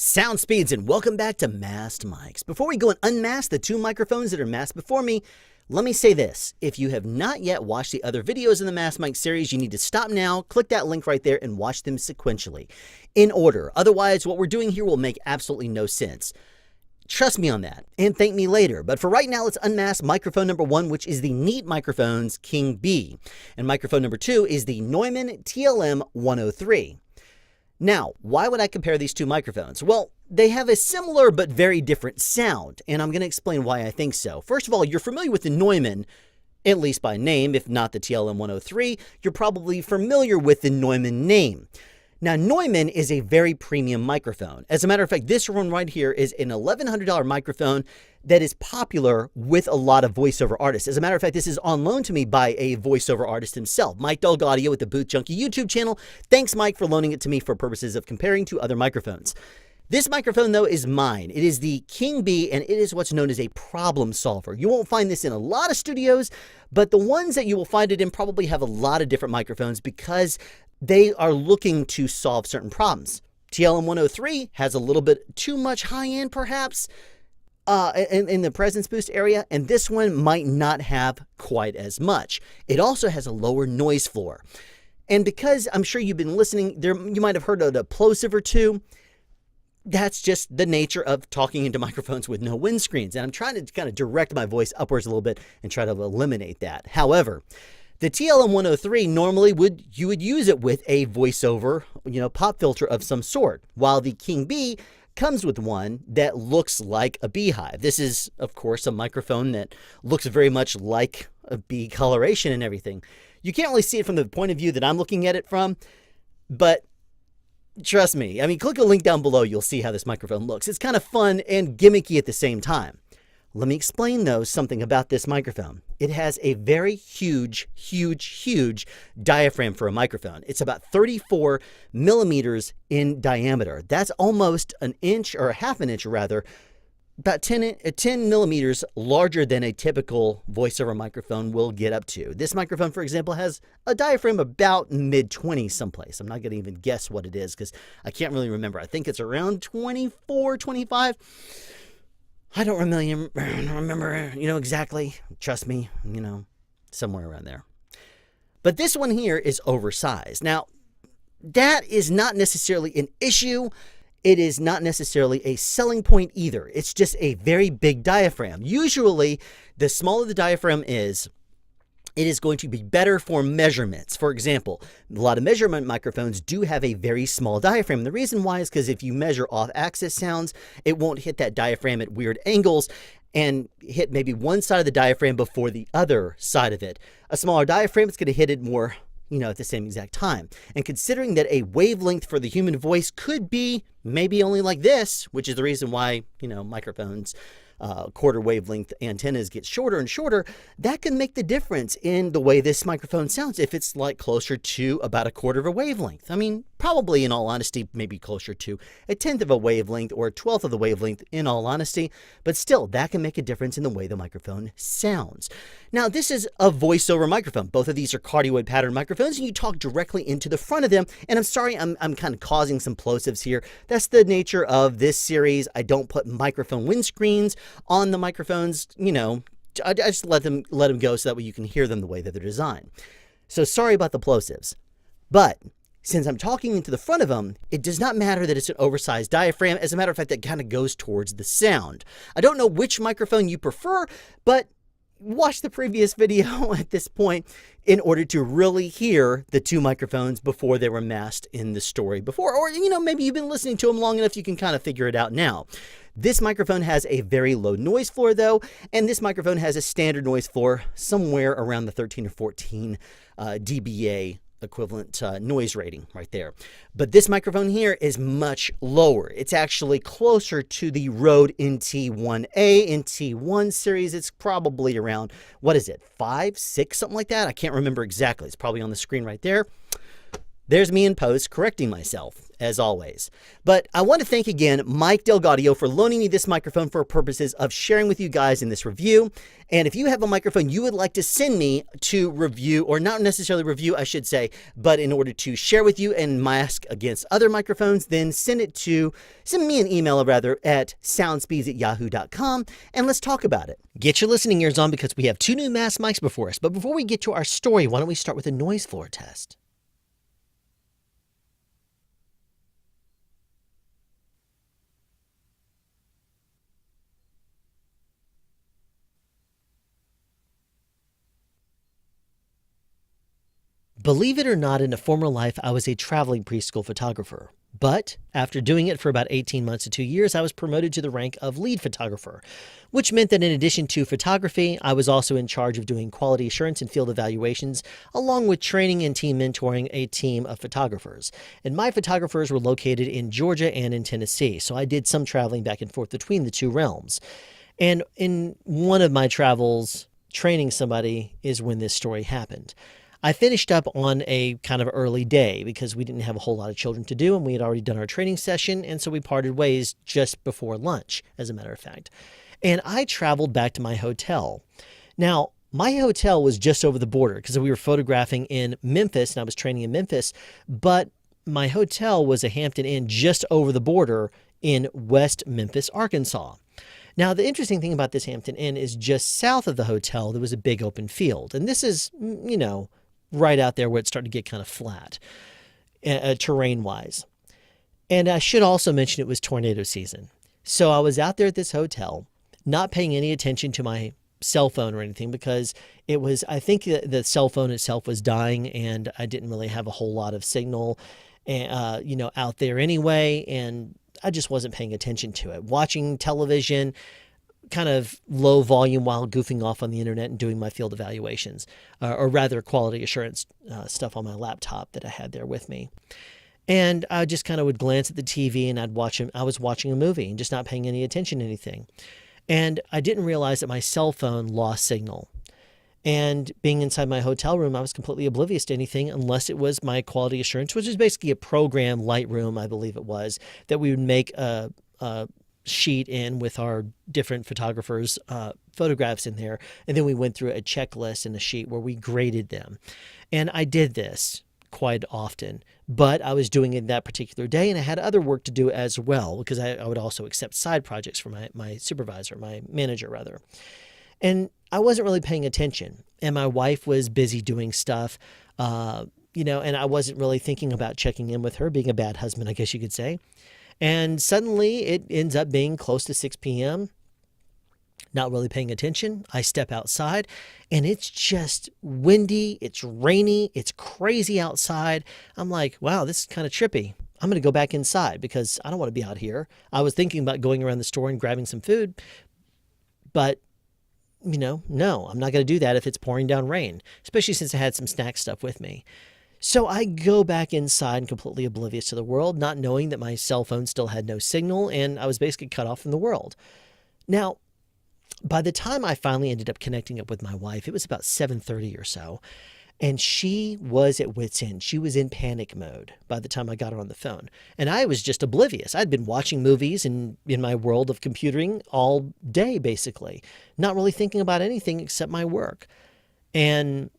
Sound speeds, and welcome back to Masked Mics. Before we go and unmask the two microphones that are masked before me, let me say this. If you have not yet watched the other videos in the Masked Mic series, you need to stop now, click that link right there, and watch them sequentially, in order. Otherwise, what we're doing here will make absolutely no sense. Trust me on that, and thank me later. But for right now, let's unmask microphone number 1, which is the Neat Microphones King B. And microphone number 2 is the Neumann TLM-103. Now, why would I compare these two microphones? Well, they have a similar but very different sound, and I'm going to explain why I think so. First of all, you're familiar with the Neumann, at least by name, if not the TLM-103. You're probably familiar with the Neumann name. Now, Neumann is a very premium microphone. As a matter of fact, this one right here is an $1,100 microphone that is popular with a lot of voiceover artists. As a matter of fact, this is on loan to me by a voiceover artist himself, Mike DelGaudio with the Boot Junkie YouTube channel. Thanks, Mike, for loaning it to me for purposes of comparing to other microphones. This microphone, though, is mine. It is the King B, and it is what's known as a problem solver. You won't find this in a lot of studios, but the ones that you will find it in probably have a lot of different microphones because they are looking to solve certain problems. TLM-103 has a little bit too much high-end, perhaps, in the presence boost area, and this one might not have quite as much. It also has a lower noise floor. And because I'm sure you've been listening, you might have heard of a plosive or two. That's just the nature of talking into microphones with no windscreens. And I'm trying to kind of direct my voice upwards a little bit and try to eliminate that. However, the TLM-103 normally you would use it with a voiceover, pop filter of some sort, while the King B comes with one that looks like a beehive. This is, of course, a microphone that looks very much like a bee coloration and everything. You can't really see it from the point of view that I'm looking at it from, but trust me, click a link down below, you'll see how this microphone looks. It's kind of fun and gimmicky at the same time. Let me explain, though, something about this microphone. It has a very huge diaphragm for a microphone. It's about 34 millimeters in diameter. That's almost an inch, or a half an inch rather, about 10 millimeters larger than a typical voiceover microphone will get up to. This microphone, for example, has a diaphragm about mid-20s someplace. I'm not going to even guess what it is because I can't really remember. I think it's around 24, 25. I don't really remember, exactly. Trust me, somewhere around there. But this one here is oversized. Now, that is not necessarily an issue. It is not necessarily a selling point either. It's just a very big diaphragm. Usually, the smaller the diaphragm is, it is going to be better for measurements. For example, a lot of measurement microphones do have a very small diaphragm. The reason why is because if you measure off-axis sounds, it won't hit that diaphragm at weird angles and hit maybe one side of the diaphragm before the other side of it. A smaller diaphragm is going to hit it more, at the same exact time. And considering that a wavelength for the human voice could be maybe only like this, which is the reason why, microphones, quarter wavelength antennas get shorter and shorter, that can make the difference in the way this microphone sounds if it's like closer to about a quarter of a wavelength. Probably in all honesty, maybe closer to a 1/10 of a wavelength or a 1/12 of the wavelength in all honesty, but still that can make a difference in the way the microphone sounds. Now, this is a voiceover microphone. Both of these are cardioid pattern microphones, and you talk directly into the front of them. And I'm sorry, I'm kind of causing some plosives here. That's the nature of this series. I don't put microphone windscreens on the microphones. I just let them go so that way you can hear them the way that they're designed. So sorry about the plosives. But since I'm talking into the front of them, it does not matter that it's an oversized diaphragm. As a matter of fact, that kind of goes towards the sound. I don't know which microphone you prefer, but watch the previous video at this point in order to really hear the two microphones before they were masked in the story before. Or, maybe you've been listening to them long enough you can kind of figure it out now. This microphone has a very low noise floor, though, and this microphone has a standard noise floor somewhere around the 13 or 14 dBA equivalent noise rating right there. But this microphone here is much lower. It's actually closer to the Rode NT1A, NT1 series. It's probably around, 5, 6, something like that? I can't remember exactly. It's probably on the screen right there. There's me in post correcting myself. as always. But I want to thank again Mike DelGaudio for loaning me this microphone for purposes of sharing with you guys in this review. And if you have a microphone you would like to send me to review, or not necessarily review, I should say, but in order to share with you and mask against other microphones, then send me an email rather at soundspeeds@yahoo.com, and let's talk about it. Get your listening ears on because we have 2 new mass mics before us. But before we get to our story, why don't we start with a noise floor test? Believe it or not, in a former life, I was a traveling preschool photographer. But after doing it for about 18 months to 2 years, I was promoted to the rank of lead photographer, which meant that in addition to photography, I was also in charge of doing quality assurance and field evaluations, along with training and team mentoring a team of photographers. And my photographers were located in Georgia and in Tennessee, so I did some traveling back and forth between the two realms. And in one of my travels, training somebody is when this story happened. I finished up on a kind of early day because we didn't have a whole lot of children to do, and we had already done our training session, and so we parted ways just before lunch, as a matter of fact. And I traveled back to my hotel. Now, my hotel was just over the border because we were photographing in Memphis, and I was training in Memphis, but my hotel was a Hampton Inn just over the border in West Memphis, Arkansas. Now, the interesting thing about this Hampton Inn is just south of the hotel, there was a big open field. And this is, right out there where it started to get kind of flat, terrain-wise. And I should also mention it was tornado season. So I was out there at this hotel, not paying any attention to my cell phone or anything because I think the cell phone itself was dying and I didn't really have a whole lot of signal, out there anyway. And I just wasn't paying attention to it. Watching television, kind of low volume while goofing off on the internet and doing my field evaluations, or rather quality assurance stuff on my laptop that I had there with me. And I just kind of would glance at the TV and I was watching a movie and just not paying any attention to anything. And I didn't realize that my cell phone lost signal. And being inside my hotel room, I was completely oblivious to anything unless it was my quality assurance, which is basically a program, Lightroom, I believe it was, that we would make a sheet in with our different photographers' photographs in there. And then we went through a checklist and a sheet where we graded them. And I did this quite often, but I was doing it that particular day and I had other work to do as well because I would also accept side projects for my supervisor, my manager rather. And I wasn't really paying attention. And my wife was busy doing stuff, and I wasn't really thinking about checking in with her, being a bad husband, I guess you could say. And suddenly it ends up being close to 6 p.m., not really paying attention. I step outside and it's just windy, it's rainy, it's crazy outside. I'm like, wow, this is kind of trippy. I'm going to go back inside because I don't want to be out here. I was thinking about going around the store and grabbing some food, but no, I'm not going to do that if it's pouring down rain, especially since I had some snack stuff with me. So I go back inside completely oblivious to the world, not knowing that my cell phone still had no signal and I was basically cut off from the world. Now, by the time I finally ended up connecting up with my wife, it was about 7:30 or so, and she was at wit's end. She was in panic mode by the time I got her on the phone. And I was just oblivious. I'd been watching movies and in my world of computing all day, basically, not really thinking about anything except my work. And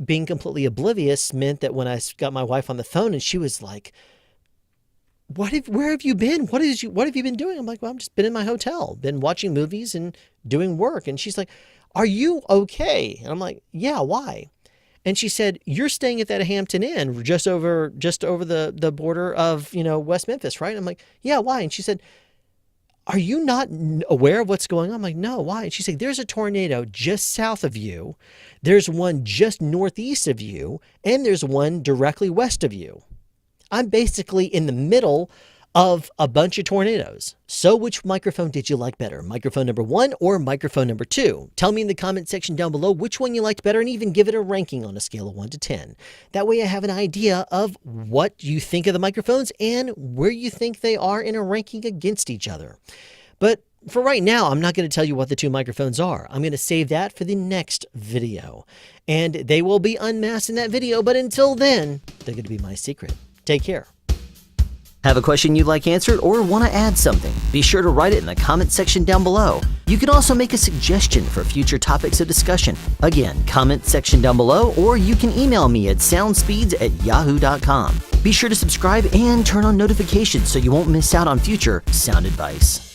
being completely oblivious meant that when I got my wife on the phone and she was like, where have you been? What have you been doing? I'm like, well, I've just been in my hotel, been watching movies and doing work. And she's like, are you okay? And I'm like, yeah, why? And she said, you're staying at that Hampton Inn just over the border of, West Memphis, right? I'm like, yeah, why? And she said, are you not aware of what's going on? I'm like, no, why? And she said, there's a tornado just south of you. There's one just northeast of you. And there's one directly west of you. I'm basically in the middle of a bunch of tornadoes. So which microphone did you like better? Microphone number 1 or microphone number 2? Tell me in the comment section down below which one you liked better and even give it a ranking on a scale of 1 to 10. That way I have an idea of what you think of the microphones and where you think they are in a ranking against each other. But for right now, I'm not going to tell you what the 2 microphones are. I'm going to save that for the next video. And they will be unmasked in that video, but until then, they're going to be my secret. Take care. Have a question you'd like answered or want to add something? Be sure to write it in the comment section down below. You can also make a suggestion for future topics of discussion. Again, comment section down below, or you can email me at soundspeeds@yahoo.com. Be sure to subscribe and turn on notifications so you won't miss out on future sound advice.